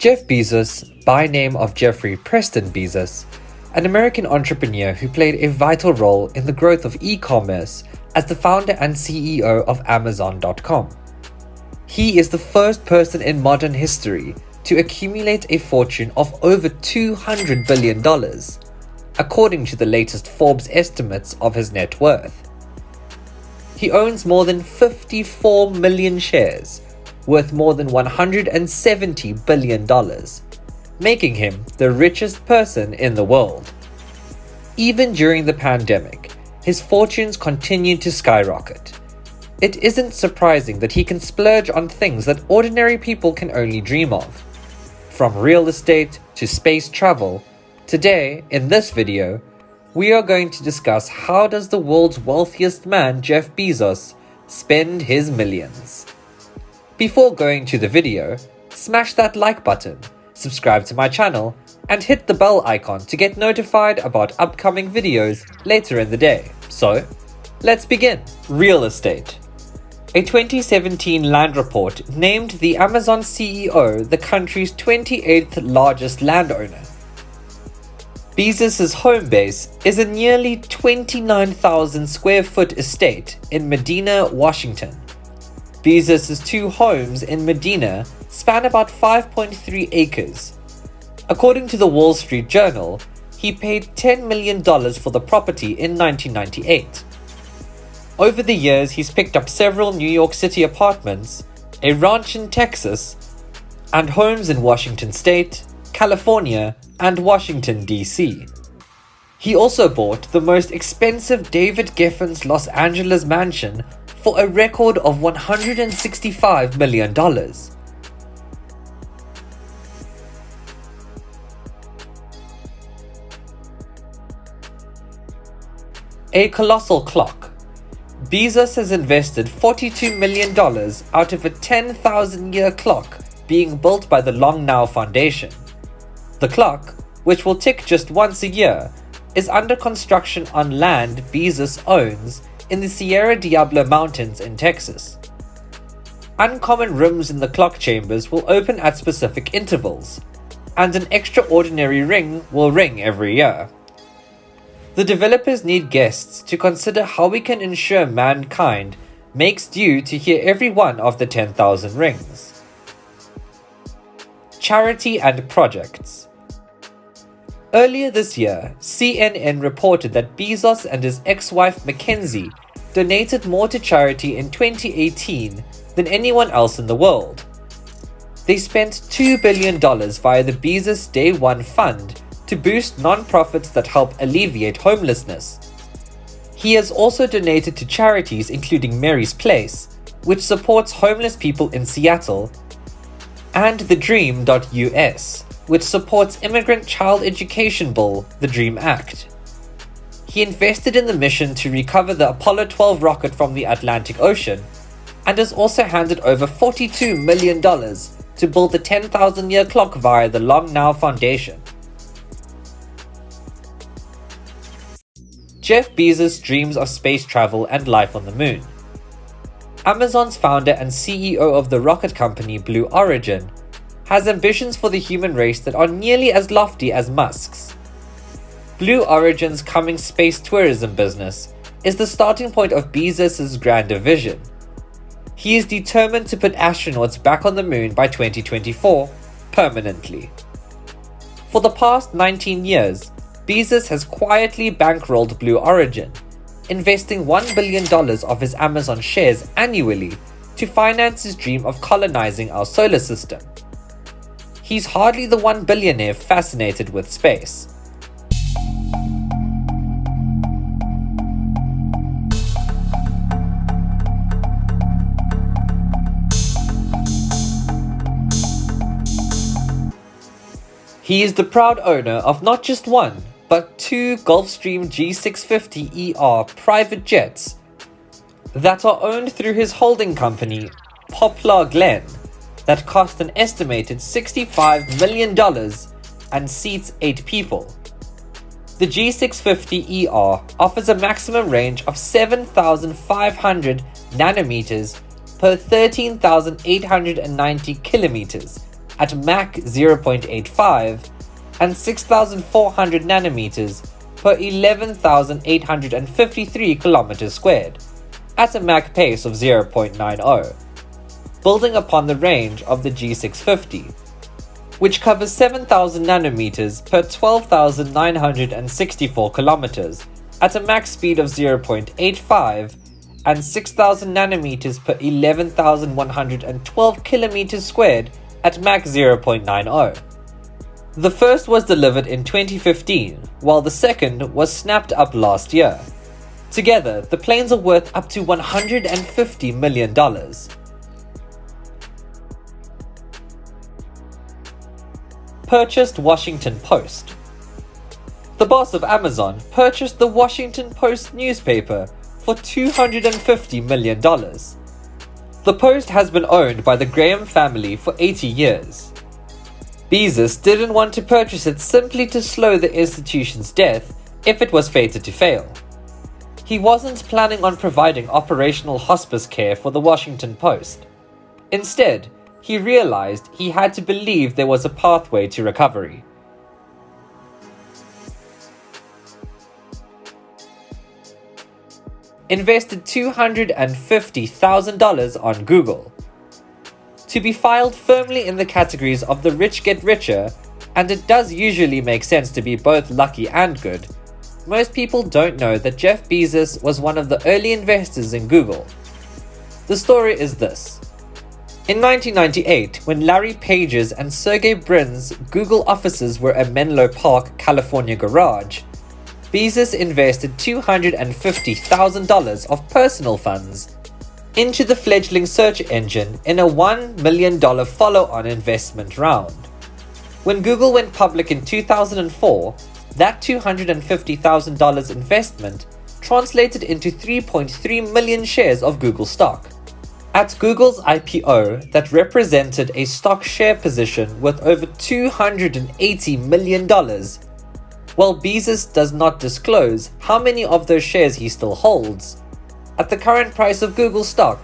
Jeff Bezos, by name of Jeffrey Preston Bezos, an American entrepreneur who played a vital role in the growth of e-commerce as the founder and CEO of Amazon.com. He is the first person in modern history to accumulate a fortune of over $200 billion, according to the latest Forbes estimates of his net worth. He owns more than 54 million shares, worth more than $170 billion, making him the richest person in the world. Even during the pandemic, his fortunes continued to skyrocket. It isn't surprising that he can splurge on things that ordinary people can only dream of. From real estate to space travel, today, in this video, we are going to discuss how does the world's wealthiest man, Jeff Bezos, spend his millions. Before going to the video, smash that like button, subscribe to my channel, and hit the bell icon to get notified about upcoming videos later in the day. So, let's begin. Real estate. A 2017 land report named the Amazon CEO the country's 28th largest landowner. Bezos' home base is a nearly 29,000 square foot estate in Medina, Washington. Bezos' two homes in Medina span about 5.3 acres. According to the Wall Street Journal, he paid $10 million for the property in 1998. Over the years, he's picked up several New York City apartments, a ranch in Texas, and homes in Washington State, California, and Washington, D.C. He also bought the most expensive David Geffen's Los Angeles mansion for a record of $165 million. A colossal clock. Bezos has invested $42 million out of a 10,000-year clock being built by the Long Now Foundation. The clock, which will tick just once a year, is under construction on land Bezos owns in the Sierra Diablo Mountains in Texas. Uncommon rooms in the clock chambers will open at specific intervals, and an extraordinary ring will ring every year. The developers need guests to consider how we can ensure mankind makes due to hear every one of the 10,000 rings. Charity and projects. Earlier this year, CNN reported that Bezos and his ex-wife Mackenzie donated more to charity in 2018 than anyone else in the world. They spent $2 billion via the Bezos Day One Fund to boost non-profits that help alleviate homelessness. He has also donated to charities including Mary's Place, which supports homeless people in Seattle, and the Dream.us, which supports immigrant child education bill, the DREAM Act. He invested in the mission to recover the Apollo 12 rocket from the Atlantic Ocean, and has also handed over $42 million to build the 10,000-year clock via the Long Now Foundation. Jeff Bezos dreams of space travel and life on the moon. Amazon's founder and CEO of the rocket company Blue Origin has ambitions for the human race that are nearly as lofty as Musk's. Blue Origin's coming space tourism business is the starting point of Bezos' grander vision. He is determined to put astronauts back on the moon by 2024, permanently. For the past 19 years, Bezos has quietly bankrolled Blue Origin, investing $1 billion of his Amazon shares annually to finance his dream of colonizing our solar system. He's hardly the one billionaire fascinated with space. He is the proud owner of not just one, but two Gulfstream G650ER private jets that are owned through his holding company, Poplar Glen, that cost an estimated $65 million and seats 8 people. The G650ER offers a maximum range of 7,500 nanometers per 13,890 kilometers, at Mach 0.85 and 6,400 nanometers per 11,853 kilometers squared at a Mach pace of 0.90, building upon the range of the G650, which covers 7,000 nanometers per 12,964 kilometers at a Mach speed of 0.85 and 6,000 nanometers per 11,112 kilometers squared at Mach 0.90. The first was delivered in 2015, while the second was snapped up last year. Together, the planes are worth up to $150 million. Purchased Washington Post. The boss of Amazon purchased the Washington Post newspaper for $250 million. The Post has been owned by the Graham family for 80 years. Bezos didn't want to purchase it simply to slow the institution's death if it was fated to fail. He wasn't planning on providing operational hospice care for the Washington Post. Instead, he realized he had to believe there was a pathway to recovery. Invested $250,000 on Google. To be filed firmly in the categories of the rich get richer, and it does usually make sense to be both lucky and good, most people don't know that Jeff Bezos was one of the early investors in Google. The story is this. In 1998, when Larry Page's and Sergey Brin's Google offices were a Menlo Park, California garage, Bezos invested $250,000 of personal funds into the fledgling search engine in a $1 million follow-on investment round. When Google went public in 2004, that $250,000 investment translated into 3.3 million shares of Google stock. At Google's IPO, that represented a stock share position worth over $280 million. While Bezos does not disclose how many of those shares he still holds, at the current price of Google stock,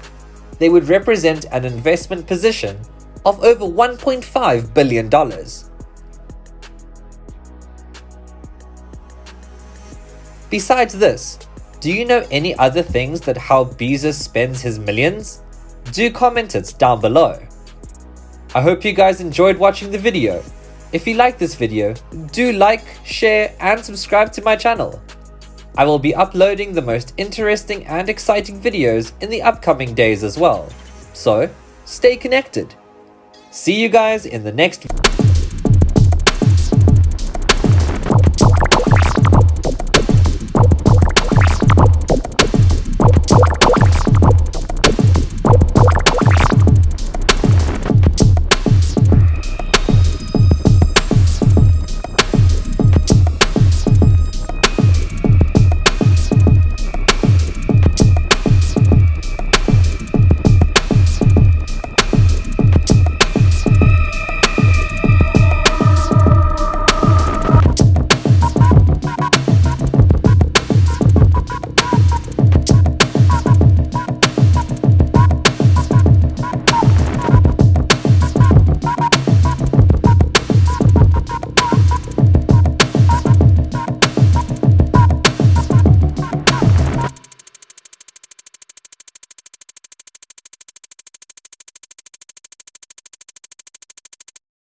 they would represent an investment position of over $1.5 billion. Besides this, do you know any other things that how Bezos spends his millions? Do comment it down below. I hope you guys enjoyed watching the video. If you like this video, do like, share and subscribe to my channel. I will be uploading the most interesting and exciting videos in the upcoming days as well. So, stay connected. See you guys in the next video.